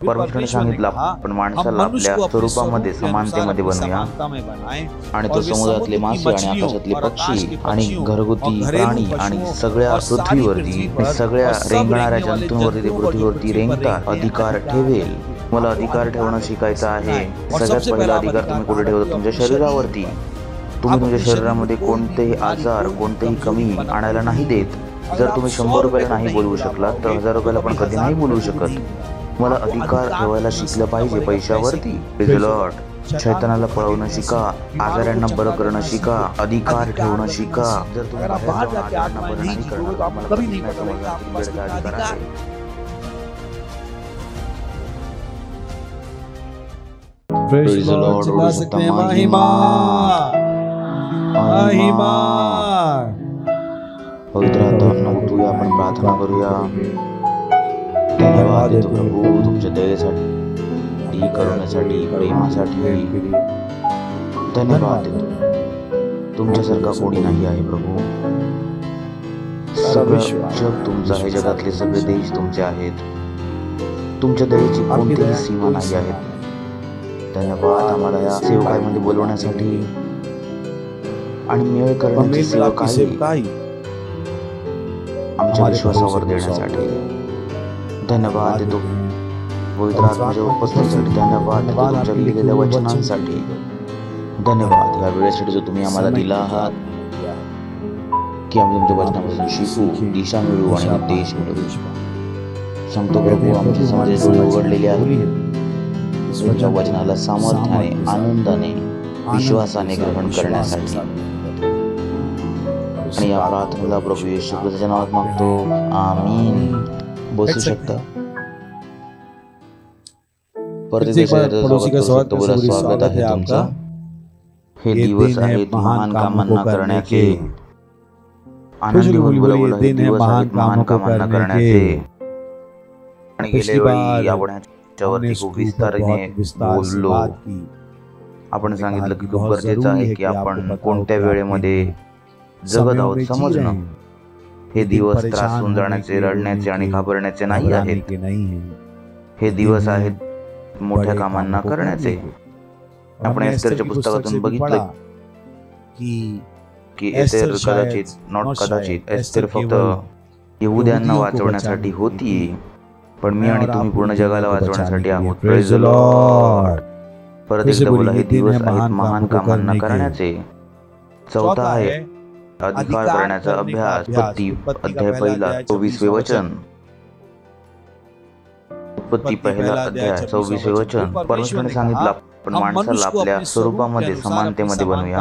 परमेश्वराने सांगितलं आपण माणसाला आपल्या स्वरूपामध्ये समानतेमध्ये बनवूया आणि तो समुद्रातले मासे आणि आकाशातले पक्षी आणि घरगुती प्राणी आणि सगळ्या पृथ्वीवरती सगळ्या रेंगणाऱ्या जंतूंवरती ते पृथ्वीवरती रेंगतात अधिकार ठेवेल. मला अधिकार ठेवणं शिकायचं आहे. सगळ्यात पहिला अधिकार तुम्ही कुठे ठेवता? तुमच्या शरीरावरती. तुम्ही तुमच्या शरीरामध्ये कोणतेही आजार कोणतेही कमी आणायला नाही देत. जर तुम्ही 100 रुपयाला नाही बोलवू शकलात तर 1000 रुपयाला पण कधी नाही बोलवू शकत. मला अधिकार ठेवायला शिकलं पाहिजे पैशावरती. Praise Lord. शैतानाला पळवणं शिका, आजारांना बरं करणं शिका, अधिकार ठेवणं शिका. जर तुम्ही आजारांना बरं नाही करणार तुम्हाला कधी नाही समजणार की तुमच्याकडे अधिकार आहे. Praise Lord. चिल्ला सकते हैं महिमा महिमा. पवित्र आत्म्यानं उठूया, आपण प्रार्थना करूया. धन्यवाद देतो प्रभू तुमच्या दयेसाठी, करुणेसाठी, प्रेमासाठी. धन्यवाद देतो. तुमच्यासारखा कोणी नाही आहे प्रभू. सगळं जग तुमचं आहे, जगातले सगळे देश तुमचे आहेत. तुमच्या दयेची कोणतीही सीमा नाही आहे. धन्यवाद आम्हाला या सेवकाईमध्ये बोलवण्यासाठी आणि मेळ करण्याची सेवकाई आमच्या विश्वासावर देण्यासाठी. धन्यवाद देतो पवित्र आत्म्याच्या उपस्थितीसाठी. धन्यवाद देतो तुमच्या लिहिलेल्या वचनांसाठी. धन्यवाद या वेळेसाठी जो तुम्ही आम्हाला दिला आहात की आम्ही तुमच्या वचनापासून शिकू, दिशा मिळवू आणि उद्देश मिळवू. सांगतो प्रभू आमची समाजाची डोळे उघडलेली आहेत. तुमच्या वचनाला सामर्थ्याने, आनंदाने, विश्वासाने ग्रहण करण्यासाठी. आणि या प्रार्थनेला प्रभू येशू ख्रिस्ताच्या नावात मागतो. आमीन. बसू शकता. स्वागत आहे तुमचं. हे दिवस आहेत महान कामांना करण्याचे. आनंदी होऊन बोला. हे दिवस आहेत महान कामांना करण्याचे. आणि गेल्या वेळी आपण त्यावरती खूप विस्ताराने बोललो. आपण सांगितलं की खूप गरजेचं आहे की आपण कोणत्या वेळेमध्ये जगत आहोत समजणं. हे दिवस त्रासून जाण्याचे, रडण्याचे आणि घाबरण्याचे नाही आहेत. हे दिवस आहेत मोठ्या कामांना करण्याचे. आपण एस्तेरच्या पुस्तकातून बघितलं की एस्तेर कदाचित एस्तेर फक्त यहूद्यांना वाचवण्यासाठी होती, पण मी आणि तुम्ही पूर्ण जगाला वाचवण्यासाठी आहोत. Praise the Lord. परत एकदा बोला. हे दिवस आहेत महान कामांना करण्याचे. चौथा आहे अधिकार करण्याचा अभ्यास. उत्पत्ती अध्याय 1 24 वचन. उत्पत्ती 1 अध्याय 24 वचन. परमेश्वराने सांगितलं आपण माणसाला आपल्या स्वरूपामध्ये समानतेमध्ये बनवूया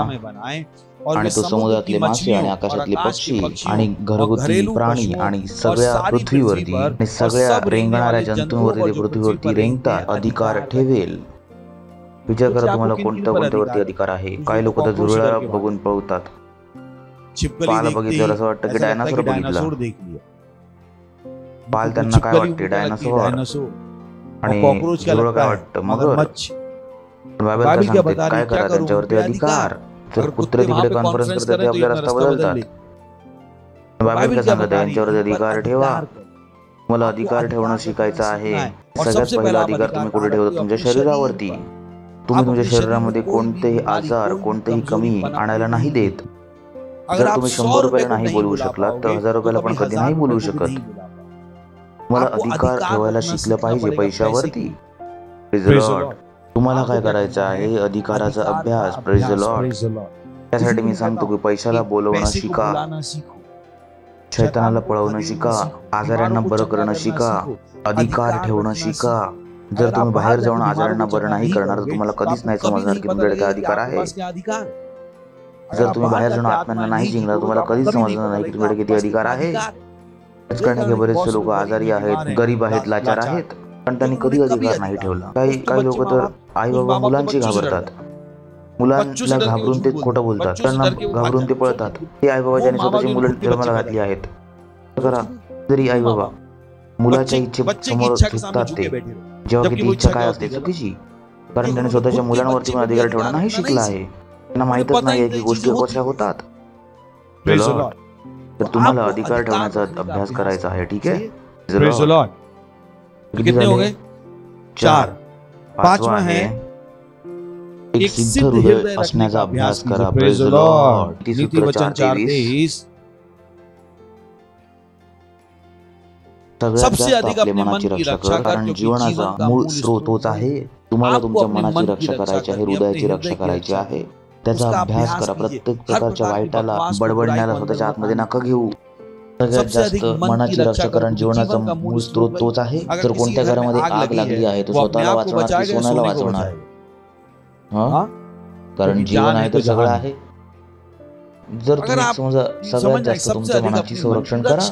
आणि तो समुद्रातले मासे आणि आकाशातले पक्षी आणि घरगुती प्राणी आणि सगळ्या पृथ्वीवरती आणि सगळ्या रेंगणाऱ्या जंतूंवरती ते पृथ्वीवरती रेंगतात अधिकार ठेवेल. विचार करा तुम्हाला कोणत्यावरती अधिकार आहे. काही लोक तर झुरळाला बघून पळतात. पाल बघितल्यावर असं वाटतं की डायनासोर बघितला. पाल त्यांना काय वाटते? डायनासोर. आणि झुरळ काय वाटतं? मगर. बायबल काय सांगते? काय करा त्यांच्यावरती अधिकार. जर कुत्रे तिकडे कॉन्फरन्स करतात ते आपला रस्ता बदलतात. बायबल काय सांगत? यांच्यावर अधिकार ठेवा. मला अधिकार ठेवणं शिकायचं आहे. सगळ्यात पहिला अधिकार तुम्ही कुठे ठेवता? तुमच्या शरीरावरती. तुम्ही तुमच्या शरीरामध्ये कोणतेही आजार कोणतेही कमी आणायला नाही देत. जर तुम्ही 100 रुपयाला नाही बोलवू शकलात तर 1000 रुपयाला पण कधी नाही बोलवू शकत. मला अधिकार ठेवायला शिकलं पाहिजे पैशावरती. Praise Lord. तुम्हाला काय करायचं आहे? अधिकाराचा अभ्यास. Praise Lord. त्यासाठी मी सांगतो की पैशाला बोलवणं शिका, शैतानाला पळवणं शिका, आजारांना बरं करणं शिका, अधिकार ठेवणं शिका. जर तुम्ही बाहेर जाऊन आजारांना बरं नाही करणार तर तुम्हाला कधीच नाही समजणार की तुमच्याकडे काय अधिकार आहे. जर तुम्ही बाहेर जाऊन आत्म्यांना नाही जिंकणार तुम्हाला कधीच समजणार नाही की तुमच्याकडे किती अधिकार आहे. राजकारणी बरेचसे लोक आजारी आहेत, गरीब आहेत, लाचार आहेत, पण त्यांनी कधी अधिकार नाही ठेवला. काही लोक तर आई बाबा मुलांची घाबरतात. मुलांना घाबरून ते खोटं बोलतात, त्यांना घाबरून ते पळतात. ते आई बाबा ज्यांनी स्वतःची मुलं जन्माला घातली आहेत. करा जरी आई बाबा मुलाच्या इच्छे समोर झुकतात ते, जेव्हा की ती इच्छा काय असते चुकीची, कारण त्याने स्वतःच्या मुलांवरती पण अधिकार ठेवणं नाही शिकला आहे. त्यांना माहितच नाही की गोष्टी कशा होतात. तर तुम्हाला अधिकार ठेवण्याचा अभ्यास करायचा आहे. ठीक आहे. कितने हो गए? 4. पाचवा आहे एक सिद्ध हृदय असण्याचा अभ्यास करा. Praise the Lord. नीति वचन 4:23. सबसे अधिक आपल्या मनाची रक्षा करा, कारण जीवनाचा मूळ स्रोत तोच आहे. तुम्हाला तुमच्या मनाची रक्षा करायची आहे, हृदयाची रक्षा करायची आहे. त्याचा अभ्यास करा. प्रत्येक प्रकारच्या वाईटाला, बडबडण्याला स्वतःच्या आतमध्ये नका घेऊ. सगळ्यात जास्त मनाची रक्षा, कारण जीवनाचा मूळ स्रोत तोच आहे. जर कोणत्या घरामध्ये आग लागली आहे तो स्वतःला वाचवणार की सोन्याला वाचवणार? कारण जीवन आहे तर सगळं आहे. जर तुम्ही समजा सगळ्यात जास्त तुमच्या मनाची संरक्षण करा,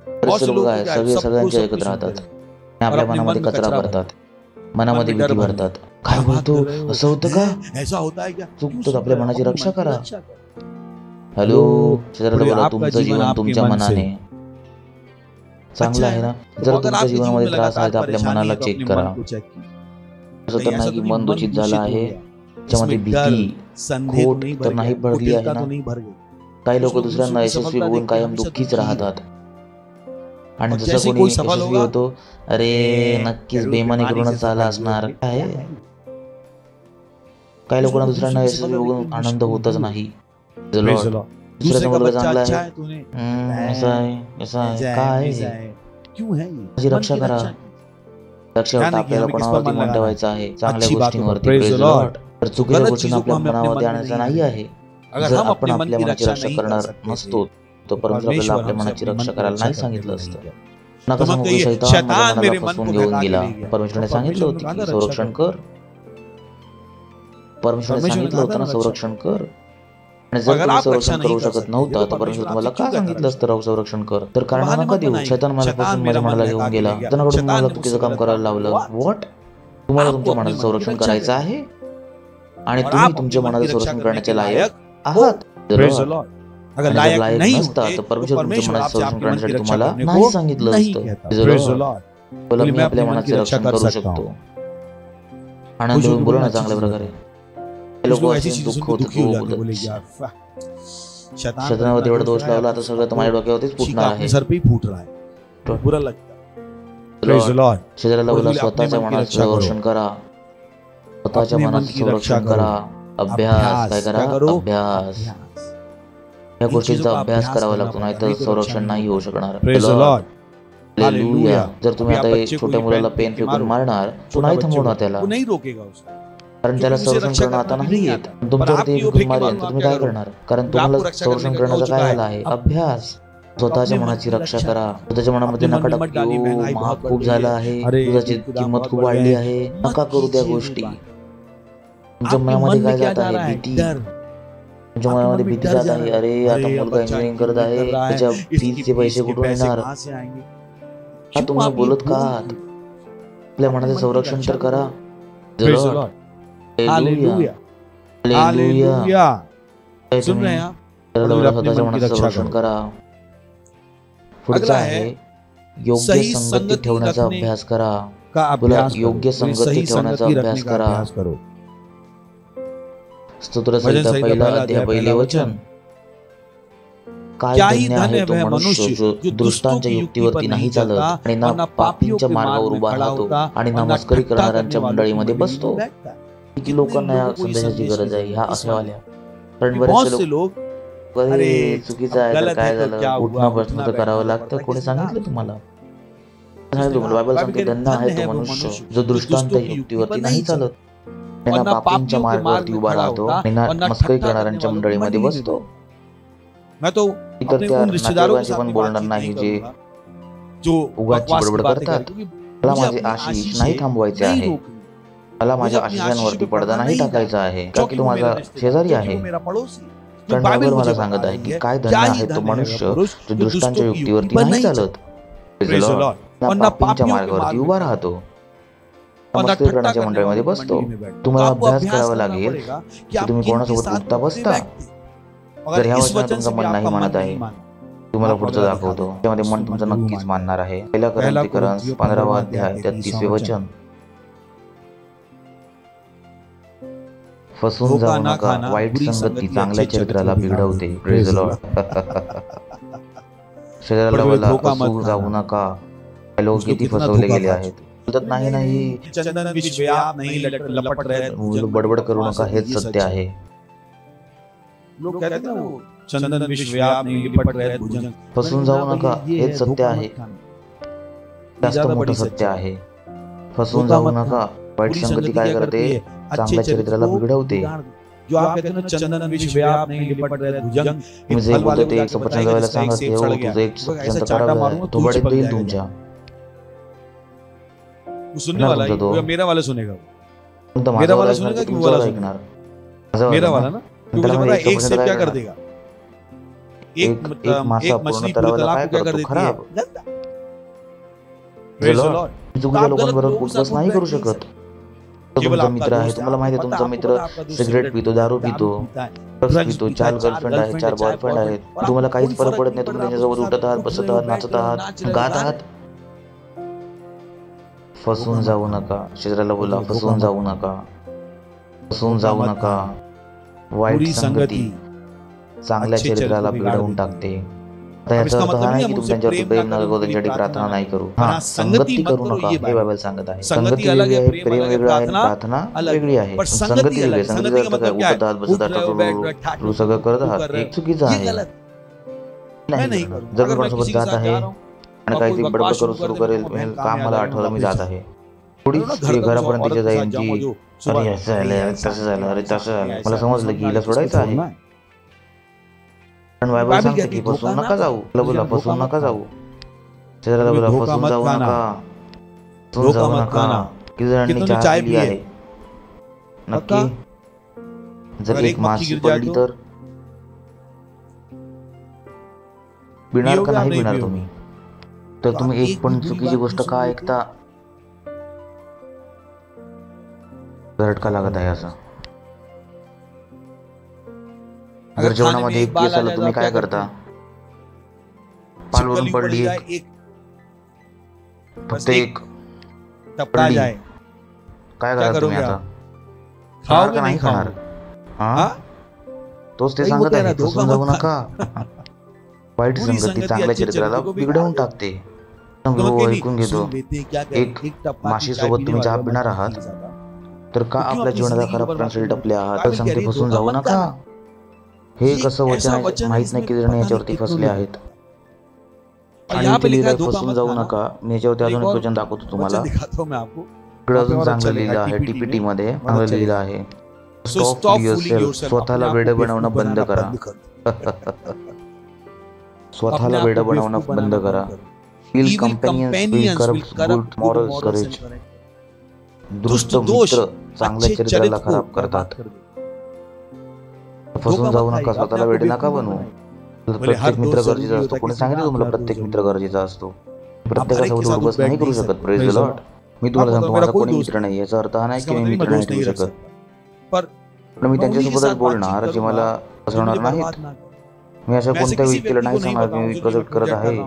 बरेचसे लोक आहेत सगळ्यांच्या ऐकत राहतात, आपल्या मनामध्ये कचरा भरतात, मनामध्ये भीती भरतात. काय बोलतो, असं होतं का, चुकतो, आपल्या मनाची रक्षा करा. हॅलो, शेजाऱ्याला बोला, तुमचं जीवन तुमच्या मनाने चांगलं आहे ना? जर तुमच्या जीवनामध्ये त्रास आहे तर आपल्या मनाला चेक करा. असं तर नाही की मन दूषित झालं आहे, त्याच्यामध्ये भीती, खोट तर नाही भरली आहे ना? काही लोक दुसऱ्यांना यशस्वी होऊन कायम दुःखीच राहतात. आणि जसं कोणी यशस्वी होतो, अरे नक्कीच बेमानी करूनच झाला असणार. काय काही लोकांना दुसऱ्यांना यशस्वी होऊन आनंद होतच नाही. दुसऱ्याचा मुलगा चांगला आहे, असं आहे, काय माझी रक्षा करा. रक्षा आपल्याला कोणावरती मन ठेवायचं आहे, चांगल्या गोष्टींवरती. तर चुकीच्या गोष्टींना आपल्या मनावरती आणायचं नाही आहे. जर आपण आपल्या मनाची रक्षा करणार नसतो तर परमेश्वर आपल्याला आपल्या मनाची रक्षा करायला नाही सांगितलं असतं. नका सांगू की शैतान माझ्या मनाला फसवून घेऊन गेला. परमेश्वराने सांगितलं होतं की संरक्षण कर. परमेश्वराने सांगितलं होतं ना, संरक्षण कर. आणि जर तुम्ही संरक्षण करू शकत नव्हता तर परमेश्वर तुम्हाला का सांगितलं असतं संरक्षण कर? तर कारण नका देऊ. शैतान मला फसवून माझ्या मनाला घेऊन गेला, शैतानाकडून मला चुकीचं काम करायला लावलं. व्हॉट? तुम्हाला तुमच्या मनाचं संरक्षण करायचं आहे आणि तुम्ही तुमच्या मनाचं संरक्षण करण्याचे लायक आहात. अगर लायक नसता तर परमेश्वर तुमच्या मनाचं संरक्षण करण्यासाठी तुम्हाला नाही सांगितलं असतं. बोला, मी आपल्या मनाचे रक्षण करू शकतो. आनंद होऊन बोला ना चांगल्या प्रकारे. लोक दुःख होत, शैतानावर एवढा दोष लावला, आता सगळं तुम्हाला डोक्यावरतीच फुटणार आहे. शेजाऱ्याला बोला, स्वतःच्या मनाचं संरक्षण करा, स्वतःच्या मनाचं संरक्षण करा. अभ्यास काय करा? अभ्यास. या गोष्टीचा अभ्यास करावा लागतो, नाही तर संरक्षण नाही होऊ शकणार. हालेलुया. जर तुम्ही आता छोट्या मुलाला पेन फेकून मारणार, तो नाही थांबवणार त्याला, कारण त्याला संरक्षण करणं आता नाही येत. तुमच्यावरती फेकून मारेल तर तुम्ही काय करणार? कारण तुम्हाला संरक्षण करण्याचा काय आला आहे? अभ्यास. स्वतःच्या मनाची रक्षा करा. स्वतःच्या मनामध्ये नका टाकू, महाग खूप झाला आहे, दुधाची किंमत खूप वाढली आहे, नका करू त्या गोष्टी. तुमच्या मनामध्ये काय जात आहे? भीती. तुमच्या मनामध्ये भीती जात आहे, अरे आता मुलगा इंजिनिअरिंग करत आहे, त्याच्या फीचे पैसे कुठून येणार? तुम्ही बोलत का? आपल्या मनाचं संरक्षण तर करा. स्वतःच्या मनाचं संरक्षण करा. पुढचा आहे योग्य संगती ठेवण्याचा अभ्यास करा. बोला, योग्य संगती ठेवण्याचा अभ्यास करा. स्तोत्रसंहिता 1 अध्याय 1 वचन. काय धन्य आहे तो मनुष्य जो दुष्टांच्या युक्तीवरती नाही चालत आणि ना पापींच्या मार्गावर उभा राहतो आणि ना मस्करी करणाऱ्यांच्या मंडळीमध्ये बसतो. किती लोकांना या संदेशाची गरज आहे ह्या अशावाल्या. कारण बरेचसे लोक चुकीचं आहे तर काय झालं, उठणं बसणं तर करावं लागतं. कोणी सांगितलं तुम्हाला? बायबल सांगते, धन्य आहे तो मनुष्य जो दृष्टांच्या युक्तीवरती नाही चालत आणि ना पापींच्या मार्गावरती उभा राहतो आणि ना मस्करी करणाऱ्यांच्या मंडळीमध्ये बसतो. इतर त्या नातेवाईकांशी पण बोलणार नाही जे उगाच बडबड करतात. मला माझे आशिष नाही थांबवायचे आहे, मला माझ्या आशिषांवरती पडदा नाही टाकायचा आहे, का की तो माझा शेजारी आहे. कारण बायबल मला सांगत आहे की काय धन्य आहे तो मनुष्य जो दुष्टांच्या युक्तीवरती नाही चालत, ना पापींच्या मार्गावरती उभा राहतो, मस्करी करण्याच्या मंडळीमध्ये बसतो. तुम्हाला अभ्यास करावा लागेल की तुम्ही कोणासोबत उठता बसता. जर ह्या वचनात तुमचं मन नाही मानत आहे, तुम्हाला पुढचं दाखवतो, त्यामध्ये मन तुमचं नक्कीच मानणार आहे. पहिला कोरिन्थीकरण 15 अध्याय 33 वचन. फसून जाऊ नका, वाईट संगती चांगल्या चरित्राला बिघडवते. Praise the Lord. शेजाऱ्याला बोला, फसून जाऊ नका. लोक किती फसवले गेले आहेत. बोलतात नाही नाही चंदन विष व्याप नहीं लपट रहे मुलं बडबड करू नका, हेच सत्य आहे. लोग कहते हैं ना वो चंदन विष व्याप नहीं लिपट रहे भुजंग. फसून जाऊ नका, हेच सत्य आहे. जास्त मोठं सत्य आहे. फसून जाऊ नका. वाईट संगती काय करते, चांगल्या चरित्राला बिघडवते. जो आप कहते हैं ना चंदन विष व्याप नहीं लिपट रहे भुजंग. मी जे बोलतो ते 100% वेळेला सांगत आहे, हो तुझं 100% खराब तो बडीत देईल तुमच्या. सुनने वाला है, वो मेरा वाला सुनेगा. मेरा मेरा वाला सुनेगा कि वो वाला ऐकणार? मेरा वाला ना, क्योंकि मुझे पता है एक सेब क्या कर देगा. एक मासा मछली पूर्ण पूरे तलावाला तालाब काय को क्या कर करतो, देती है. खराब. Praise the Lord. चुकीच्या लोकांबरोबर कुठलाच नाही करू शकत. तुमचा मित्र आहे, तुम्हाला माहिती आहे तुमचा मित्र सिगरेट पितो, दारू पितो, ड्रग्स पितो, 4 गर्लफ्रेंड आहेत, 4 बॉयफ्रेंड आहेत, तुम्हाला काहीच फरक पडत नाही. तुम्ही त्यांच्यासोबत उठत आहात, बसत आहात, नाचत आहात, गात आहात. फसून जाऊ नका. शेजाऱ्याला बोला फसून जाऊ नका, फसून जाऊ नका. वाईट संगती चांगल्या चरित्राला बिघडवून टाकते. आता याचा अर्थ हा नाही की तुम्ही त्यांच्यावर प्रेम न करू, त्यांच्यासाठी प्रार्थना नाही करू. संगती करू नका हे बायबल सांगत आहे. संगती वेगळी आहे, प्रेम वेगळं आहे, प्रार्थना वेगळी आहे. संगती वेगळी आहे. संगतीचा अर्थ काय, उठत आहात, बसत आहात, तू सगळं करत आहात, हे चुकीचं आहे. नाही, जर मी कोणासोबत जात आहे आणि काहीतरी बडबड करू सुरू करेल, काम मला आठवलं, मी जात आहे, थोडीच घरापर्यंत तिच्या जाईल की अरे असं झालं, तसं झालं, अरे तसं झालं, मला समजलं की हिला सोडायचं आहे. पण बायबल सांगते की फसून नका जाऊ. बोला फसून नका जाऊ. शेजाऱ्याला बोला फसून जाऊ नका, फसून जाऊ नका. किती जणांनी चहा पिली आहे नक्की. जर एक माशी पडली तर पिणार का नाही पिणार तुम्ही? तर तुम्ही एक पण चुकीची गोष्ट का ऐकता? झटका लागत आहे असं. अगर जेवणामध्ये एक केस आलं, तुम्ही काय करता? पालवरून पडली फक्त एक पडली, काय करा तुम्ही आता? खाणार का नाही खाणार? हा, तोच ते सांगत आहे, फसून जाऊ नका. वाईट संगती चांगल्या चरित्राला बिघडवून टाकते. ऐकून घेतो. एक माशी सोबत तुम्ही चहा पिणार आहात, तर का आपल्या जीवनाचा खराब परिणाम टपले आहात? सांगते फसून जाऊ नका. हे कसं वचन आहे माहित नाही, किती जण याच्यावरती फसले आहेत. आणि फसून जाऊ नका. मी याच्यावरती अजून एक वचन दाखवतो तुम्हाला. इकडे अजून चांगलं लिहिलं आहे, टीपीटी मध्ये चांगलं लिहिलं आहे, स्टॉप युअरसेल्फ. स्वतःला वेडं बनवणं बंद करा. स्वतःला वेडं बनवणं बंद करा. Evil companions will corrupt good morals, courage. दुष्ट मित्र चांगल्या चरित्राला खराब करतात. फसून जाऊ नका. स्वतःला वेडे नका बनवू. प्रत्येक मित्र गरजेचा असतो. कोणी सांगितलं तुम्हाला प्रत्येक मित्र गरजेचा असतो? प्रत्येकासोबत उठबस नाही करू शकत. Praise the Lord. मी तुम्हाला सांगतो माझा कोणी मित्र नाही, याचा अर्थ हा नाही की मी मित्र नाही ठेवू शकत, पण मी त्यांच्यासोबतच बोलणार जे मला फसवणार नाहीत. मी अशा कोणत्या व्यक्तीला नाही सांगणार की मी प्रोजेक्ट करत आहे.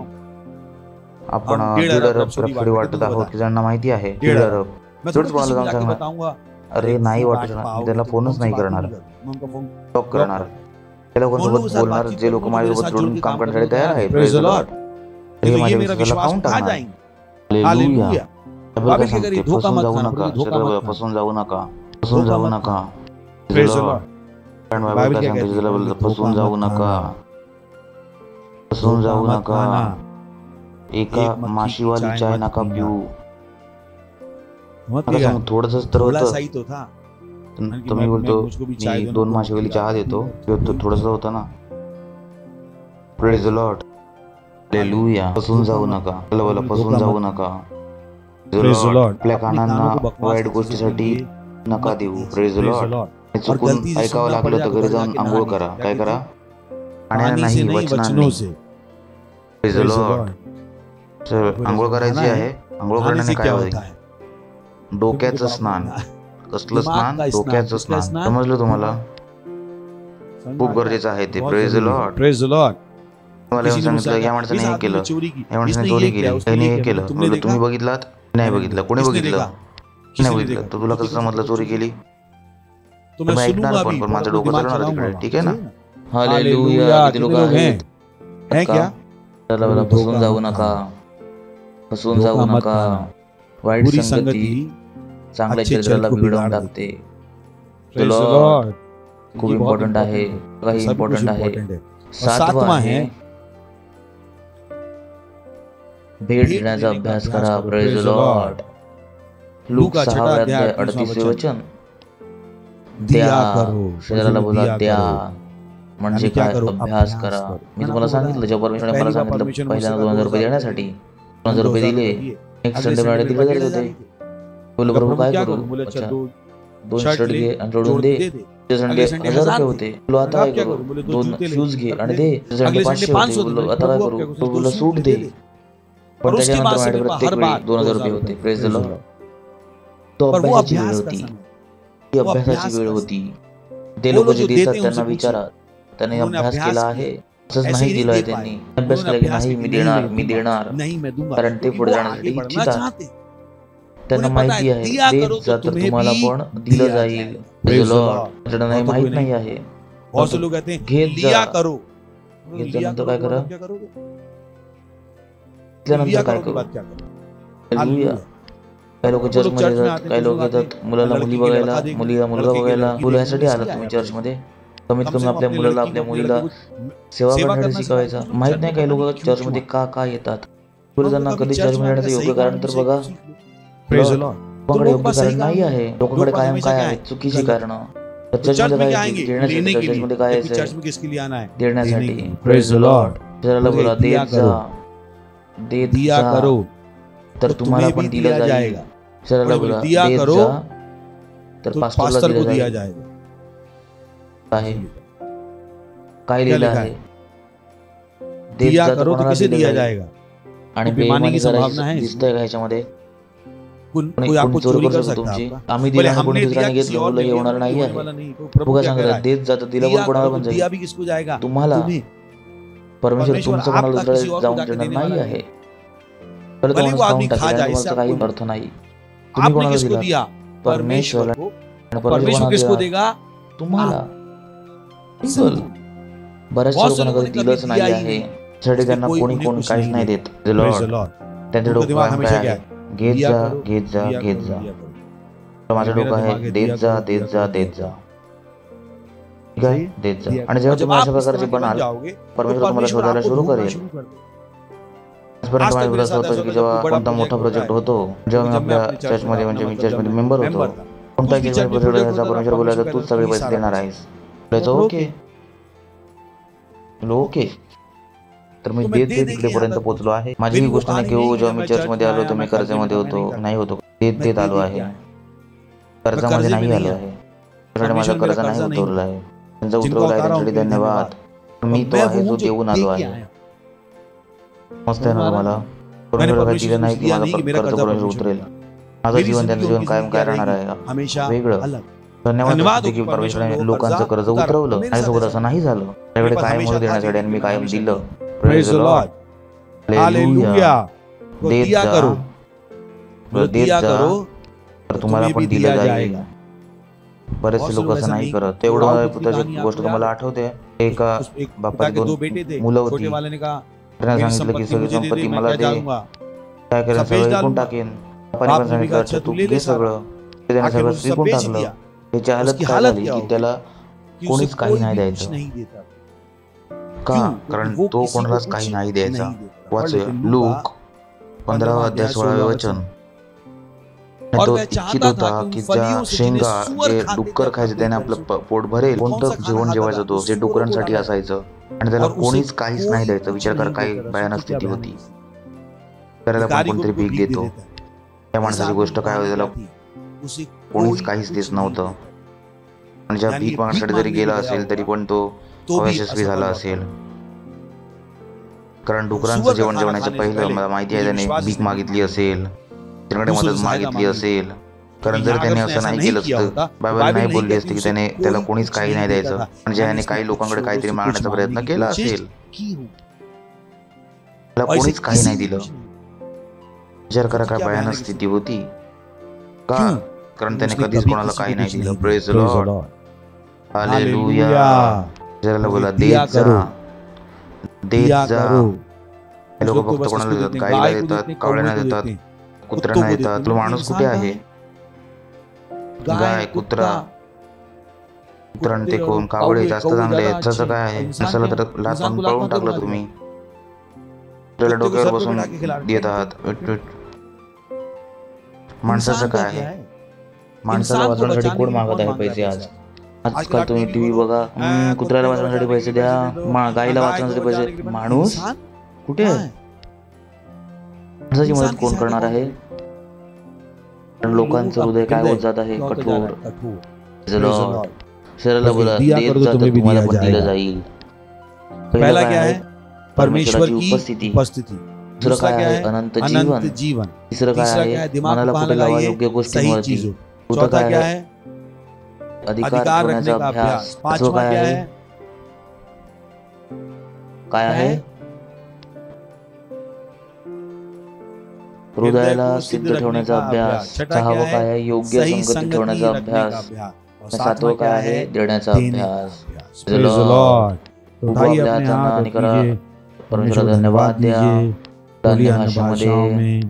आपण 1.5 अरब प्रॉफिट वाटत आहोत की ज्यांना माहिती आहे 1.5 अरब. थोडंच कोणाला जाऊन सांगणार अरे नाही वाटत, त्याला फोनच नाही करणार, टॉक करणार. त्या लोकांसोबत बोलणार जे लोक माझ्यासोबत जोडून काम करण्यासाठी तयार आहेत. Praise the Lord. हे माझ्या विश्वासाला खाऊन टाकणार. हालेलुया. बाबा सांगते फसून जाऊ नका. फसून जाऊ नका. फसून जाऊ नका. Praise the Lord. कारण बाबा काय सांगते तुला बोलतो फसून जाऊ नका. फसून जाऊ नका. एका माशीवाली चाय नका पिऊ. थोडंसंच तर होतं. तुम्ही बोलतो मी 2 माशीवाली चहा देतो, थोडंसं होतं ना. Praise the Lord. हालेलुया. फसून जाऊ नका. बोला फसून जाऊ नका. Praise the Lord. आपल्या कानांना वाईट गोष्टीसाठी नका देऊ. Praise the Lord. चुकून ऐकावं लागलं तर घरी जाऊन आंघोळ करा. काय करा? पाण्याने नाही, वचनाने. Praise the Lord. आंघोळ करायची आहे. आंघोळ करण्याने काय होईल? डोक्याचं स्नान. कसलं स्नान? डोक्याचं स्नान. समजलं तुम्हाला? खूप गरजेचं आहे ते. Praise the Lord. Praise the Lord. मला सांगितलं या माणसाने हे केलं, या माणसाने चोरी केली, त्याने हे केलं. तुम्ही बघितलात? नाही बघितलं. कोणी बघितलं? नाही बघितलं. तर तुला कसं समजलं चोरी केली? तुम्ही ऐकणार पण माझं डोकं चालणार तिकडे. ठीक आहे ना? हालेलुया. किती लोक आहेत? फसून जाऊ नका. फसून जाऊ नका. वाईट बुरी संगती संगती चांगल्या अच्छे चरित्राला चल को बिघडवून बिगाड़ टाकते. Praise the Lord. Lord. खूप ये बहुत इम्पॉर्टंट आहे, important काही है, सभी कुछ इम्पॉर्टंट आहे. important है. और सातवा सातवां आहे है भेट देण्याचा अभ्यास करा. Praise the Lord. लूक लूका 6 छठा अध्याय अध्याय 38 वचन. दिया करो. शरीराला बोला दिया द्या. करो. म्हणजे आणि क्या काय? करो? अभ्यास करा. करो. मी तुम्हाला सांगितलं, जेव्हा परमेश्वराने मला सांगितलं पहिल्यांदा 2000 रुपये देण्यासाठी 2000 रुपये दिले. नेक्स्ट संडे मला 1500 होते. बोलो प्रभू काय करू? अच्छा, 2 शर्ट घे आणि जोडून दे. ते संडे 1000 रुपये होते. बोलो आता काय करू? 2 शूज घे आणि दे. संडे 500 होते. बोलो आता काय करू? तो बोला सूट दे. पण त्याच्यानंतर माझ्याकडे प्रत्येक वेळी 2000 रुपये होते. Praise the Lord. तो अभ्यासाची वेळ होती. ती अभ्यासाची वेळ होती. ते लोक जे देतात त्यांना विचारा, त्याने अभ्यास केला आहे? असंच नाही दिलंय त्यांनी. अभ्यास केला की नाही मी देणार कारण ते पुढे जाण्यासाठी इच्छितात. त्यांना माहिती आहे देत जा तर तुम्हाला पण दिलं जाईल. ज्यांना नाही माहित नाही आहे बहुत से लोग कहते हैं घेत लिया जा. करो. घेतल्यानंतर काय करा? क्या करोगे? घेतल्यानंतर काय के करू? बाद क्या करोगे? हालेलुया. काही लोक चर्च मध्ये येतात, काही लोक येतात मुलाला मुली बघायला, मुलीला मुलगा बघायला. मुलं ह्यासाठी आलात तुम्ही चर्च मध्ये? कमीत कमी आपल्या मुलाला आपल्या मुलीला सेवा करण्यासाठी शिकवायचा. माहित नाही काही लोक चर्च मध्ये का येतात. त्यांना कधी चर्च मध्ये येण्याचं योग्य कारण तर बघा. लोकांकडे योग्य कारण नाही आहे. लोकांकडे कायम काय आहे? चुकीची कारण. चर्च मध्ये काय देण्यासाठी? चर्च मध्ये काय चर्च में किसके लिए आना है? देण्यासाठी. Praise the Lord. जरा बोला देत जा, देत दिया जा करो तर तुम्हाला पण दिलं जाईल. जरा बोला दिया देत करो जा तर तो पास्टरला पास्टर को दिलं दिया जाईल. जाएगा. आहे काय लिहिलं लिखा आहे? है? देत दिया जा तर करो तो कोणाला किसे दिलं दिया जाईल. जाएगा? आणि तो बेईमानी की बेईमानी संभावना है. दिसतंय का ह्याच्यामध्ये? कोई आपको चोरी कर सकता तुमची है. आम्ही बोले दिला आणि कोणी हमने दिया दुसऱ्याने किसी घेतलं और बोललं ने हे दिया, होणार नाही कोई आहे. वाला नहीं. तो प्रभु बघा क्या कह सांगतात रहा है? देत जा तर दिला दिया पण कोणाला करो पण तो दिया जाईल. भी किसको जाएगा? तुम्हाला. तुम्हें. परमेश्वर परमेश्वर तुमचं कोणाला आपका किसी दुसऱ्याला और को जाऊन जाके देणार देने नाही वाला आहे. नहीं. तर तो भले वो माणूस आदमी खाऊन खा टाकेल जाए, आणि इससे तुम्हाला काही आपको अर्थ नाही. तुम्ही आपने कोणाला किसको दिला? दिया? परमेश्वर को. आणि परमेश्वर किसको देगा? तुम्हाला. सिंपल. बऱ्याचशा लोकांना कधी दिलंच नाही आहे. त्यासाठी त्यांना कोणी काहीच नाही देत. त्यांचे डोकं काय आहे? घेत जा, घेत जा, घेत जा. तर माझं डोकं आहे देत जा, देत जा, देत जा. ठीक आहे? देत जा. आणि जेव्हा तुम्ही अशा प्रकारचे बनाल, परमेश्वर तुम्हाला शोधायला सुरू करेल. आजपर्यंत माझ्याकडे असं होतं की जेव्हा कोणता मोठा प्रोजेक्ट होतो, जेव्हा मी आपल्या चर्चमध्ये म्हणजे मी चर्चमध्ये मेंबर होतो, कोणताही प्रोजेक्ट व्हायचा, परमेश्वर बोलायचा तूच सगळे पैसे देणार आहेस. Okay okay. तर मी देत देत इकडेपर्यंत पोहोचलो आहे. माझी ही गोष्ट नाही की हो जेव्हा मी चर्चमध्ये आलो तर मी कर्जामध्ये होतो. नाही होतो. देत देत आलो आहे. कर्जामध्ये नाही आलो आहे. माझा कर्ज नाही उतरला आहे. त्यांचा उतरवला आहे त्यासाठी धन्यवाद. मी तो आहे जो देऊन आलो आहे. मस्त आहे ना तुम्हाला? परमेश्वर काही दिलं नाही की माझा कर्ज परमेश्वर उतरेल. माझं जीवन त्यांचं जीवन कायम काय राहणार आहे वेगळं. धन्यवाद की परमेश्वराने लोकांचं कर्ज उतरवलं. माझ्यासोबत असं नाही झालं. त्याकडे कायम मोल देण्यासाठी आणि मी कायम दिलं. Praise the Lord. हालेलुया. देत जा, देत जा तर तुम्हाला पण दिलं जाईल. बरेचसे लोक असं नाही करत. तेवढं त्याची गोष्ट तुम्हाला आठवते? एका बापाचे 2 मुलं होती. त्याने सांगितलं की सगळी संपत्ती मला दे. काय करेन? सगळं विकून टाकेन. बापाने पण सांगितलं अच्छा तू घे सगळं. त्याने सगळं विकून टाकलं. त्याची हालत काय झाली की त्याला कोणीच काही नाही द्यायचं. का? कारण तो कोणालाच काही नाही द्यायचा. वाचूया लूक 15 अध्याय 16 वचन. तो इच्छित होता की ज्या शेंगा जे डुक्कर खायचे त्याने आपलं पोट भरेल. कोणतं जेवण जेवायचं तो जे डुकरांसाठी असायचं आणि त्याला कोणीच काहीच नाही द्यायचं. विचार कर काय भयानक स्थिती होती. त्याला पण कोणतरी भीक देतो. त्या माणसाची गोष्ट काय होती? त्याला कोणीच काहीच देत नव्हतं. आणि ज्या भीक मागण्यासाठी जरी गेला असेल तरी पण तो अयशस्वी झाला असेल. कारण डुकरांचं जेवण जेवण्याच्या पहिलं मला माहिती आहे त्याने भीक मागितली असेल, त्याच्याकडे मदत मागितली असेल. कारण जर त्याने असं नाही केलं असतं, बायबल नाही बोलली असते की त्याला कोणीच काही नाही द्यायचं. म्हणजे याने काही लोकांकडे काहीतरी मागण्याचा प्रयत्न केला असेल, त्याला कोणीच काही नाही दिलं. विचार करा काय भयानक स्थिती होती. का? कारण त्याने कधीच कोणाला काही नाही दिलं. Praise the Lord. हालेलुया. जरा बोला देत जा, देत जा. लोक फक्त कोणाला देतात? गाईला देतात, कावळ्यांना देतात, कुत्र्यांना येतात. तो माणूस कुठे आहे? गाय, कुत्रा, कुत्र्याने ते कोण? कावळे जास्त चांगले आहेत. त्याचं काय आहे? नसलं तर लाथून पळवून टाकलं तुम्ही. त्याला डोक्यावर बसून देत आहात. माणसाचं काय आहे? माणसाला वाचवण्यासाठी कोण मागत आहे पैसे आज? आजकाल तुम्ही टीव्ही बघा, कुत्र्याला वाचवण्यासाठी पैसे द्या, गाईला वाचवण्यासाठी पैसे. माणूस कुठे आहे? माणसाची मदत कोण करणार आहे? लोकांचं हृदय काय होत जात आहे? कठोर. शरीराला बोला, देत जा तर तुम्हाला पण दिलं जाईल. पहिला क्या है? परमेश्वर की उपस्थिती. दुसरं काय आहे? अनंत जीवन. तिसरं काय आहे? मनाला कुठे लावा योग्य गोष्टींवरती. चौथं काय आहे? अधिकार ठेवण्याचा अभ्यास. पाचवं काय आहे? काय आहे? हृदयाला सिद्ध ठेवण्याचा अभ्यास. सहावं काय आहे? योग्य संगती ठेवण्याचा अभ्यास. सातवं काय आहे? देण्याचा अभ्यास. आपल्या हातांना आणि करा. परमेश्वराला धन्यवाद द्या. भाषेमध्ये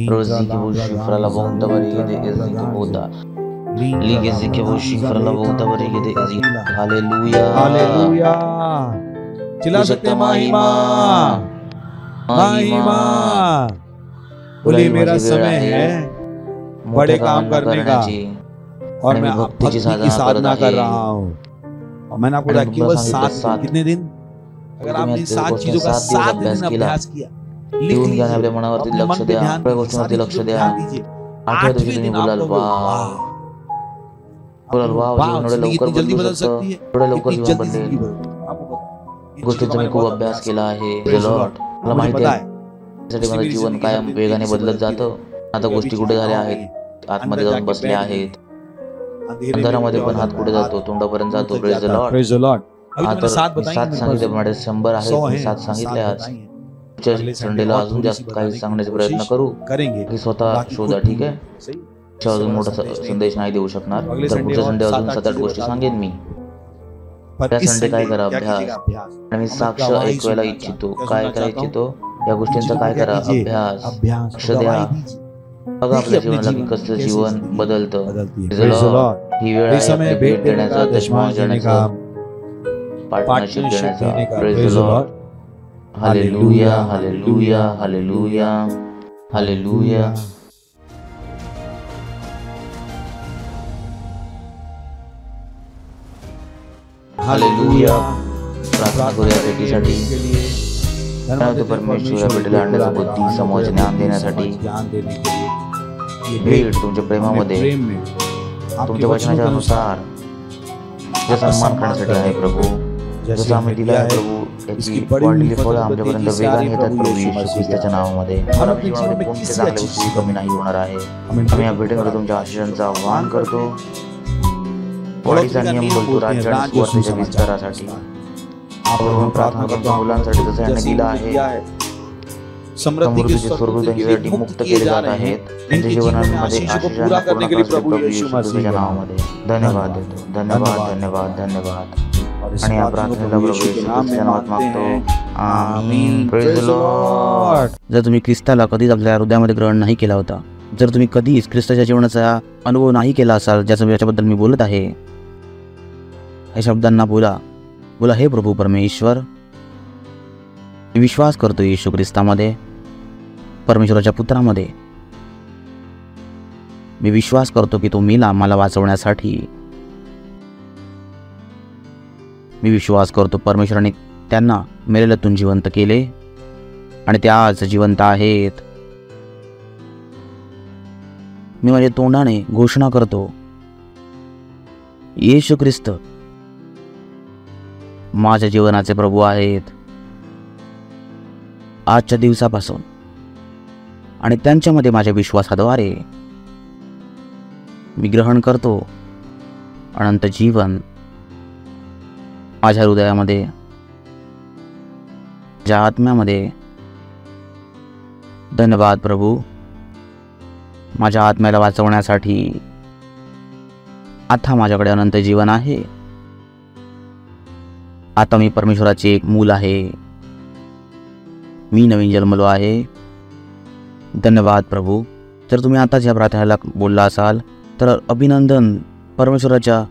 रोजी की वो शिफ्रा la bonta varigede ezzi ki boda ligezi ki वो शिफ्रा la bonta varigede ezzi. Hallelujah, hallelujah. चिल्ला सकते महिमा, महिमा. बोले मेरा समय है बड़े काम करने का और मैं भक्ति की साधना कर रहा हूँ. मैंने आपको बताया केवल 7 कितने दिन? अगर आपने 7 चीजों का 7 दिन अभ्यास किया, लिहून घ्या. आपल्या मनावरती लक्ष द्या, आपल्या गोष्टींवरती लक्ष द्या. 8व्या दिवशी तुम्ही बोलाल वाव, बोलाल वाव, जीवन एवढं लवकर जल्दी बदल बदलू सकती है. शकतं, एवढं लवकर जीवन बदलेल. गोष्टींचा मी खूप अभ्यास केला आहे. मला माहिती आहे त्यासाठी माझं जीवन कायम वेगाने बदलत जातं. आता गोष्टी कुठे झाल्या आहेत? आतमध्ये जाऊन बसल्या आहेत. अंधारामध्ये पण हात कुठे जातो? तोंडापर्यंत जातो. Praise the Lord. Praise the Lord. हा तर 7 सांगितले, माझे 100 आहेत. 7 सांगितले आज. संडेला अजून जास्त काही सांगण्याचा प्रयत्न करू की स्वतः शोधा. ठीक आहे, अजून मोठा संदेश नाही देऊ शकणार. तर पुढच्या संडे अजून 7-8 गोष्टी सांगेन मी. त्या संडे काय करा? अभ्यास. आणि मी साक्ष ऐकवायला इच्छितो. काय करायला इच्छितो? या गोष्टींचा काय करा? अभ्यास. लक्ष द्या. बघा आपल्या जीवनाला की कसं जीवन बदलतं. ही वेळ आहे भेट देण्याचा, दशमांश देण्याचा, पार्टनरशिप देण्याचा. Praise the Lord. Hallelujah, hallelujah, hallelujah, hallelujah. Hallelujah. प्रार्थना करूया भेटीसाठी. धन्यवाद परमेश्वर, भेटीला आणण्याचा बुद्धी, समज, ज्ञान देण्यासाठी. भेट तुमच्या प्रेमामध्ये, तुमच्या वचनाच्या अनुसार सन्मान करण्यासाठी आहे प्रभू. जसं आम्ही दिला आहे प्रभू, याची वाढलेली फळं आमच्यापर्यंत वेगाने येतात प्रभू येशू ख्रिस्ताच्या नावामध्ये. आमच्या जीवनामध्ये कोणत्या चांगल्या गोष्टी कमी नाही होणार आहे. आम्ही या भेटीमध्ये तुमच्या आशीर्वादांचं आवाहन करतो. वाढीचा नियम बोलतो राज्य आणि सुवार्तेच्या विस्तारासाठी. आपण प्रार्थना करतो मुलांसाठी, जसं यांनी दिला आहे. समृद्धीचे स्वर्ग त्यांच्यासाठी मुक्त केले जात आहेत. त्यांच्या जीवनामध्ये आशीर्वाद पूर्ण करण्यासाठी प्रभू येशू ख्रिस्ताच्या नावामध्ये धन्यवाद देतो. धन्यवाद, धन्यवाद, धन्यवाद. आणि या प्रार्थनेला प्रभू येशू ख्रिस्ताच्या नावात मागतो. आमीन. Praise the Lord. जर तुम्ही ख्रिस्ताला कधीच आपल्या हृदयामध्ये ग्रहण नाही केला होता, जर तुम्ही कधीच ख्रिस्ताच्या जीवनाचा अनुभव नाही केला असाल, ज्याच्याबद्दल मी बोलत आहे, या शब्दांना बोला. हे प्रभू परमेश्वर, मी विश्वास करतो येशू ख्रिस्तामध्ये, परमेश्वराच्या पुत्रामध्ये. मी विश्वास करतो की तो मेला मला वाचवण्यासाठी. मी विश्वास करतो परमेश्वराने त्यांना मेलेल्यातून जिवंत केले आणि त्या आज जिवंत आहेत. मी माझ्या तोंडाने घोषणा करतो, येशू ख्रिस्त माझ्या जीवनाचे प्रभू आहेत आजच्या दिवसापासून. आणि त्यांच्यामध्ये माझ्या विश्वासाद्वारे मी ग्रहण करतो अनंत जीवन माझ्या हृदयामध्ये, माझ्या आत्म्यामध्ये. धन्यवाद प्रभू, माझ्या आत्म्याला वाचवण्यासाठी आता माझ्याकडे अनंत जीवन आहे. आता मी परमेश्वराचे एक मूल आहे. मी नवीन जन्मलो आहे. धन्यवाद प्रभू. जर तुम्ही आताच या प्रार्थनेला बोलला असाल तर अभिनंदन. परमेश्वराच्या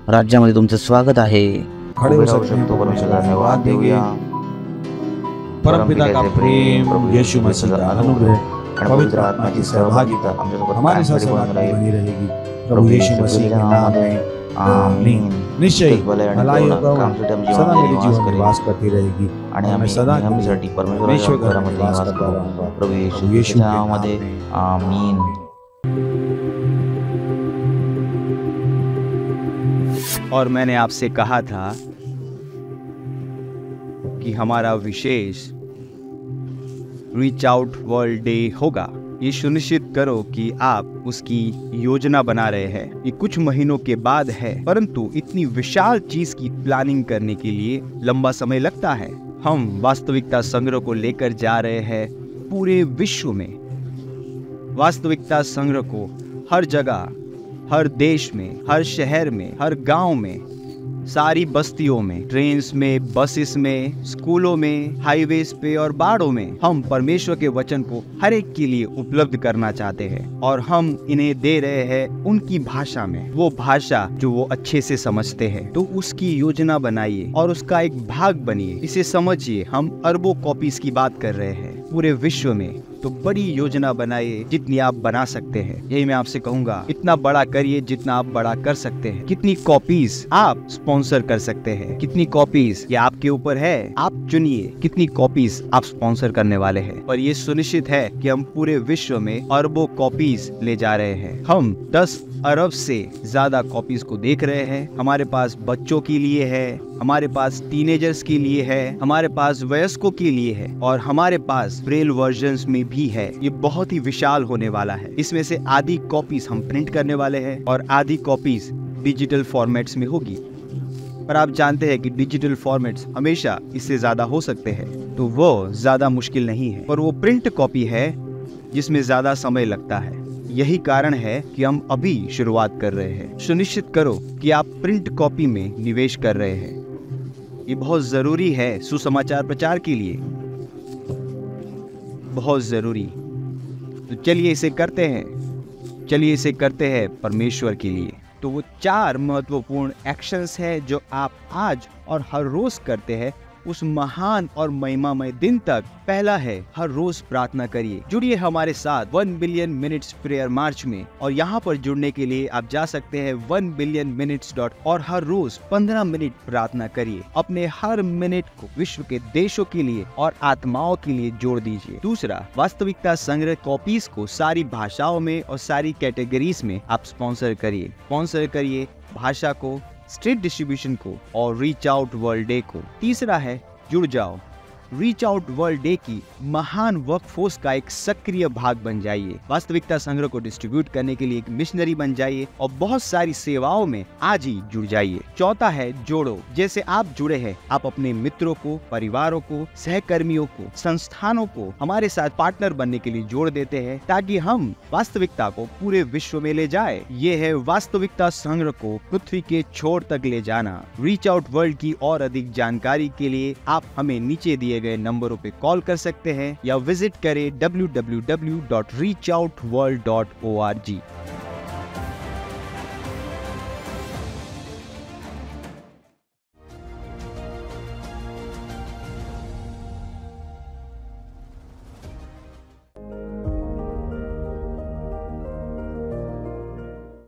राज्यामध्ये तुमचं स्वागत आहे. खड़े हो उभे राहू सकते हैं. शकतो. परमेश्वर धन्यवाद देऊया. परमपिता का प्रेम, यीशु मसीह का अनुग्रह, आणि पवित्र आत्म्याची सहभागिता आमच्यासोबत हमारे साथ कायम सदा राहील. बनी रहेगी. प्रभु यीशु मसीह के नाम में आमीन. निश्चय ही भलाई और करुणा सदा मेरे जीवन में वास करती रहेगी. आणि मैं आम्ही सदा नेहमीसाठी परमेश्वर परमेश्वराच्या घरामध्ये घरामध्ये वास निवास करता करू. रहूंगा. प्रभु यीशु येशूच्या के नावामध्ये नाम में. आमीन. और मैंने आपसे कहा था कि हमारा विशेष रीच आउट वर्ल्ड डे होगा. ये सुनिश्चित करो कि आप उसकी योजना बना रहे हैं. ये कुछ महीनों के बाद है, परंतु इतनी विशाल चीज की प्लानिंग करने के लिए लंबा समय लगता है. हम वास्तविकता संग्रह को लेकर जा रहे हैं पूरे विश्व में. वास्तविकता संग्रह को हर जगह, हर देश में, हर शहर में, हर गांव में, सारी बस्तियों में, ट्रेन्स में, बसेस में, स्कूलों में, हाईवेज पे और बाड़ों में हम परमेश्वर के वचन को हर एक के लिए उपलब्ध करना चाहते हैं. और हम इन्हें दे रहे हैं उनकी भाषा में, वो भाषा जो वो अच्छे से समझते हैं. तो उसकी योजना बनाइए और उसका एक भाग बनिए. इसे समझिए. हम अरबों कॉपीज की बात कर रहे हैं पूरे विश्व में. तो बड़ी योजना बनाइए जितनी आप बना सकते हैं. यही मैं आपसे कहूंगा, इतना बड़ा करिए जितना आप बड़ा कर सकते हैं. कितनी कॉपीज आप स्पॉन्सर कर सकते हैं, कितनी कॉपीज ये आपके ऊपर है. आप चुनिए कितनी कॉपीज आप स्पॉन्सर करने वाले हैं. और ये सुनिश्चित है कि हम पूरे विश्व में अरबों कॉपीज ले जा रहे हैं. हम 10 अरब से ज्यादा कॉपीज को देख रहे हैं. हमारे पास बच्चों के लिए है, हमारे पास टीनेजर्स के लिए है, हमारे पास वयस्कों के लिए है, और हमारे पास ब्रेल वर्जन्स में भी है. ये बहुत ही विशाल होने वाला है. इसमें से आधी कॉपीज हम प्रिंट करने वाले हैं और आधी कॉपीज डिजिटल फॉर्मेट्स में होगी. पर आप जानते हैं कि डिजिटल फॉर्मेट्स हमेशा इससे ज्यादा हो सकते हैं, तो वो ज्यादा मुश्किल नहीं है. पर वो प्रिंट कॉपी है जिसमें ज्यादा समय लगता है. यही कारण है कि हम अभी शुरुआत कर रहे हैं. सुनिश्चित करो कि आप प्रिंट कॉपी में निवेश कर रहे हैं. ये बहुत जरूरी है सुसमाचार प्रचार के लिए, बहुत जरूरी. तो चलिए इसे करते हैं, चलिए इसे करते हैं परमेश्वर के लिए. तो वो 4 महत्वपूर्ण एक्शंस है जो आप आज और हर रोज करते हैं उस महान और महिमामय दिन तक. पहला है, हर रोज प्रार्थना करिए. जुड़िए हमारे साथ 1 बिलियन मिनट्स प्रेयर मार्च में. और यहाँ पर जुड़ने के लिए आप जा सकते हैं 1billionminutes. और हर रोज 15 मिनट प्रार्थना करिए. अपने हर मिनट को विश्व के देशों के लिए और आत्माओं के लिए जोड़ दीजिए. दूसरा, वास्तविकता संग्रह कॉपीज को सारी भाषाओं में और सारी कैटेगरीज में आप स्पॉन्सर करिए. स्पॉन्सर करिए भाषा को, स्ट्रीट डिस्ट्रीब्यूशन को और रीच आउट वर्ल्ड डे को. तीसरा है, जुड़ जाओ. रीच आउट वर्ल्ड डे की महान वर्कफोर्स का एक सक्रिय भाग बन जाइए. वास्तविकता संग्रह को डिस्ट्रीब्यूट करने के लिए एक मिशनरी बन जाइए और बहुत सारी सेवाओं में आज ही जुड़ जाइए. चौथा है, जोड़ो. जैसे आप जुड़े हैं, आप अपने मित्रों को, परिवारों को, सहकर्मियों को, संस्थानों को हमारे साथ पार्टनर बनने के लिए जोड़ देते हैं ताकि हम वास्तविकता को पूरे विश्व में ले जाए. ये है वास्तविकता संग्रह को पृथ्वी के छोर तक ले जाना. रीच आउट वर्ल्ड की और अधिक जानकारी के लिए आप हमें नीचे दिए गए नंबरों पे कॉल कर सकते हैं या विजिट करें www.reachoutworld.org.